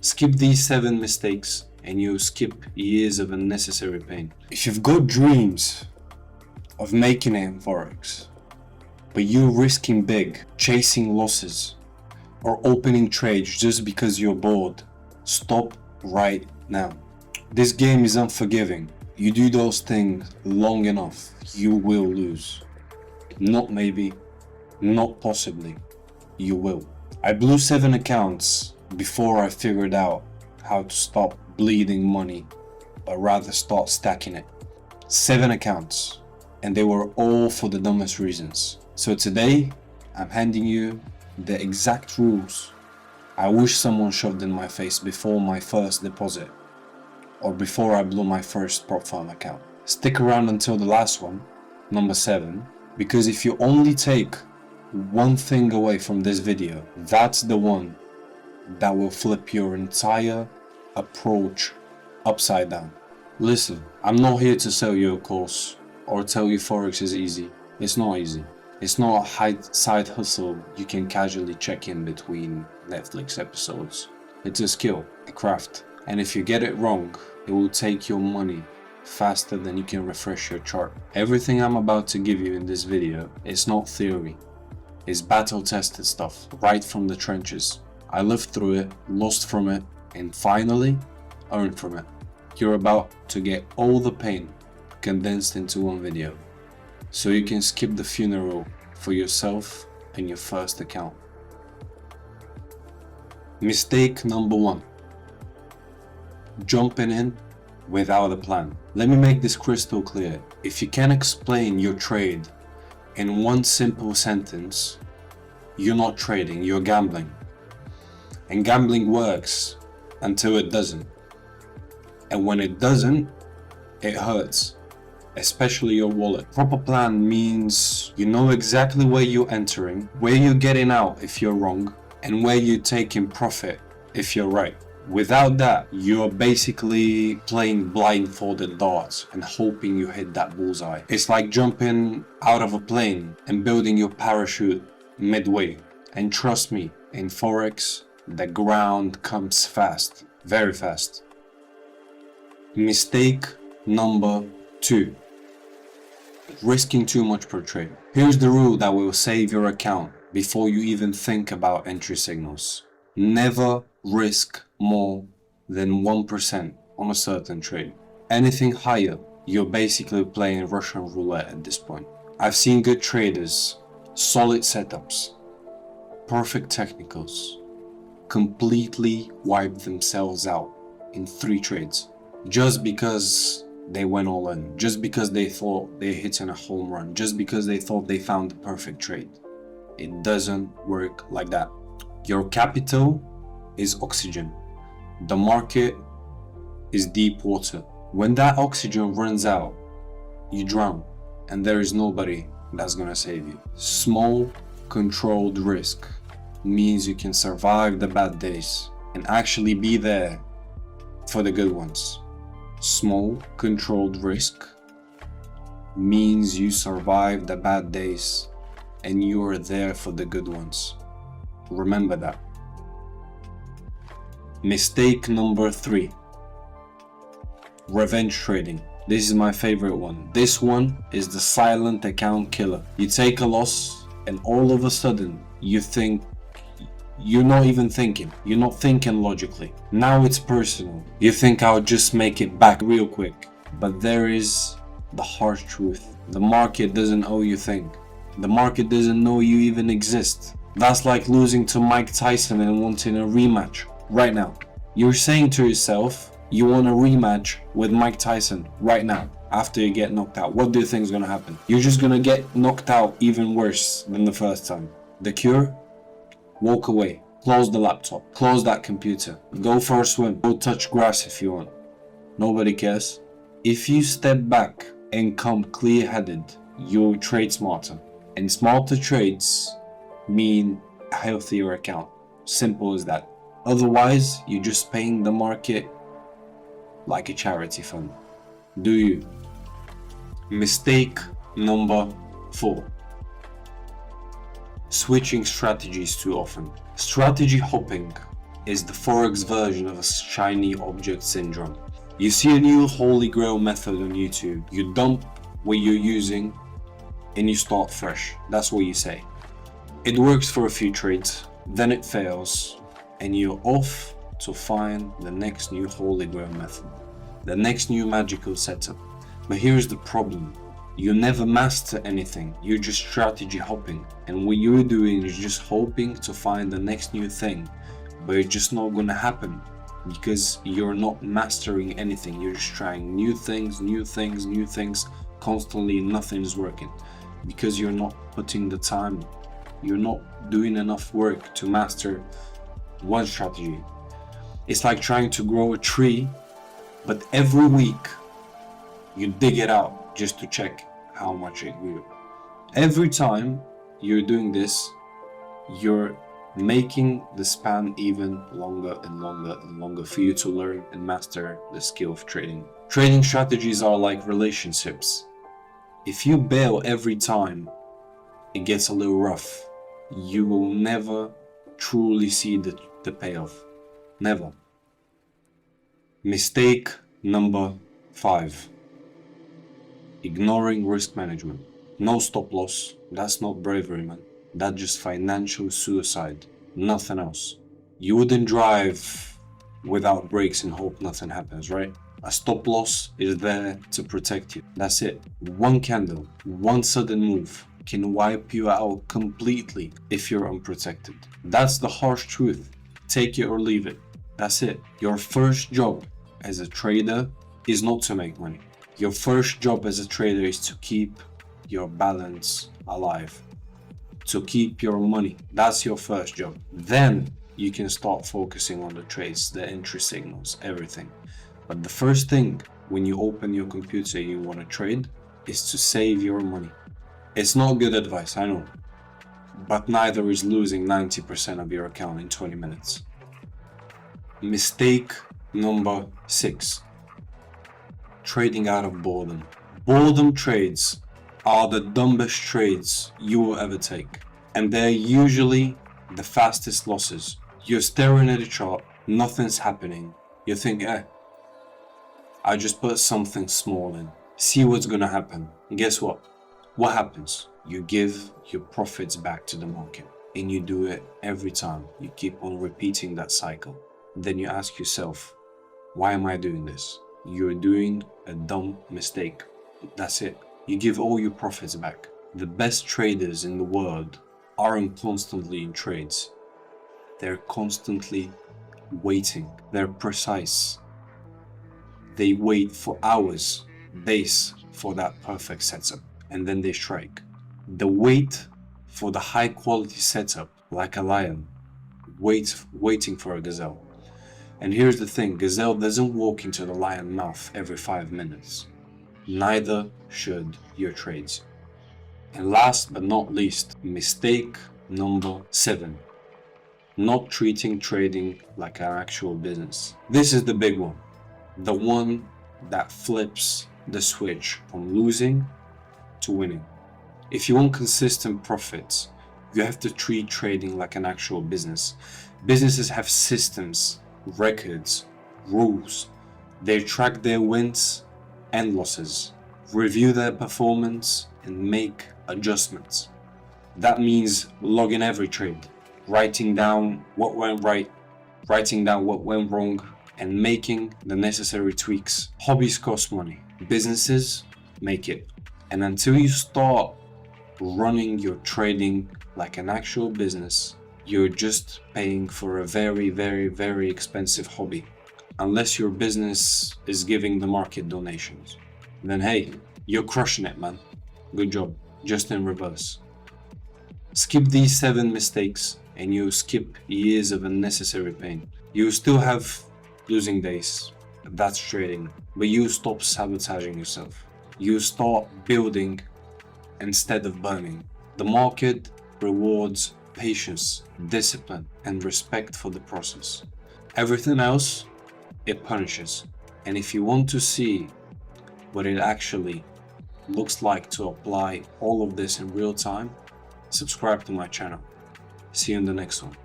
Skip these 7 mistakes and you'll skip years of unnecessary pain. If you've got dreams of making it in Forex, but you're risking big, chasing losses, or opening trades just because you're bored, stop right now. This game is unforgiving. You do those things long enough, you will lose. Not maybe, not possibly, you will. I blew 7 accounts before I figured out how to stop bleeding money, but rather start stacking it. 7 accounts, and they were all for the dumbest reasons. So today, I'm handing you the exact rules I wish someone shoved in my face before my first deposit, or before I blew my first prop farm account. Stick around until the last one, number 7, because if you only take one thing away from this video, that's the one that will flip your entire approach upside down. Listen, I'm not here to sell you a course or tell you Forex is easy. It's not easy. It's not a side hustle you can casually check in between Netflix episodes. It's a skill, a craft, and if you get it wrong, it will take your money faster than you can refresh your chart. Everything I'm about to give you in this video is not theory. It's battle-tested stuff, right from the trenches. I lived through it, lost from it, and finally earned from it. You're about to get all the pain condensed into one video, so you can skip the funeral for yourself and your first account. Mistake number 1. Jumping in without a plan. Let me make this crystal clear. If you can explain your trade in one simple sentence, you're not trading, you're gambling. And gambling works until it doesn't. And when it doesn't, it hurts. Especially your wallet. Proper plan means you know exactly where you're entering, where you're getting out if you're wrong, and where you're taking profit if you're right. Without that, you're basically playing blindfolded darts and hoping you hit that bullseye. It's like jumping out of a plane and building your parachute midway. And trust me, in Forex, the ground comes fast, very fast. Mistake number 2. Risking too much per trade. Here's the rule that will save your account before you even think about entry signals. Never risk more than 1% on a certain trade. Anything higher, you're basically playing Russian roulette at this point. I've seen good traders, solid setups, perfect technicals, completely wipe themselves out in 3 trades. Just because they went all in, just because they thought they hit in a home run, just because they thought they found the perfect trade. It doesn't work like that. Your capital is oxygen. The market is deep water. When that oxygen runs out, you drown, and there is nobody that's gonna save you. Small, controlled risk means you can survive the bad days and actually be there for the good ones. Small, controlled risk means you survive the bad days and you are there for the good ones. Remember that. Mistake number 3. Revenge trading. This is my favorite one. This one is the silent account killer. You take a loss and all of a sudden you think you're not even thinking. You're not thinking logically. Now it's personal. You think I'll just make it back real quick. But there is the harsh truth. The market doesn't owe you a thing. The market doesn't know you even exist. That's like losing to Mike Tyson and wanting a rematch right now. You're saying to yourself, you want a rematch with Mike Tyson right now after you get knocked out. What do you think is going to happen? You're just going to get knocked out even worse than the first time. The cure? Walk away. Close the laptop. Close that computer. Go for a swim. Go touch grass if you want. Nobody cares. If you step back and come clear-headed, you'll trade smarter. And smarter trades mean a healthier account. Simple as that. Otherwise, you're just paying the market like a charity fund. Do you? Mistake number 4. Switching strategies too often. Strategy hopping is the Forex version of a shiny object syndrome. You see a new holy grail method on YouTube, you dump what you're using and you start fresh. That's what you say. It works for a few trades, then it fails, and you're off to find the next new holy grail method, the next new magical setup. But here's the problem. You never master anything, you're just strategy hopping, and what you're doing is just hoping to find the next new thing, but it's just not gonna happen because you're not mastering anything. You're just trying new things, constantly. Nothing is working because you're not putting the time, you're not doing enough work to master one strategy. It's like trying to grow a tree, but every week you dig it out just to check how much it grew. Every time you're doing this, you're making the span even longer and longer for you to learn and master the skill of trading. Trading strategies are like relationships. If you bail every time it gets a little rough, you will never truly see the payoff. Never. Mistake number 5. Ignoring risk management. No stop loss. That's not bravery, man. That's just financial suicide. Nothing else. You wouldn't drive without brakes and hope nothing happens, right? A stop loss is there to protect you. That's it. One candle, one sudden move can wipe you out completely if you're unprotected. That's the harsh truth. Take it or leave it. That's it. Your first job as a trader is not to make money. Your first job as a trader is to keep your balance alive, to keep your money. That's your first job. Then you can start focusing on the trades, the entry signals, everything. But the first thing when you open your computer and you want to trade is to save your money. It's not good advice, I know, but neither is losing 90% of your account in 20 minutes. Mistake number 6. Trading out of boredom. Boredom trades are the dumbest trades you will ever take, and they're usually the fastest losses. You're staring at a chart, nothing's happening. You think, I just put something small in, see what's gonna happen. And guess what? What happens? You give your profits back to the market, and you do it every time. You keep on repeating that cycle. Then you ask yourself, why am I doing this? You're doing a dumb mistake. That's it. You give all your profits back. The best traders in the world aren't constantly in trades. They're constantly waiting. They're precise. They wait for hours, days for that perfect setup, and then they strike. They wait for the high quality setup like a lion, waiting for a gazelle. And here's the thing, gazelle doesn't walk into the lion mouth every 5 minutes. Neither should your trades. And last but not least, mistake number 7. Not treating trading like an actual business. This is the big one. The one that flips the switch from losing to winning. If you want consistent profits, you have to treat trading like an actual business. Businesses have systems, records, rules. They track their wins and losses, review their performance, and make adjustments. That means logging every trade, writing down what went right, writing down what went wrong, and making the necessary tweaks. Hobbies cost money, businesses make it. And until you start running your trading like an actual business, you're just paying for a very, very, very expensive hobby. Unless your business is giving the market donations, then hey, you're crushing it, man. Good job. Just in reverse. Skip these 7 mistakes and you skip years of unnecessary pain. You still have losing days. That's trading. But you stop sabotaging yourself. You start building instead of burning. The market rewards patience, discipline, and respect for the process. Everything else, it punishes. And if you want to see what it actually looks like to apply all of this in real time, subscribe to my channel. See you in the next one.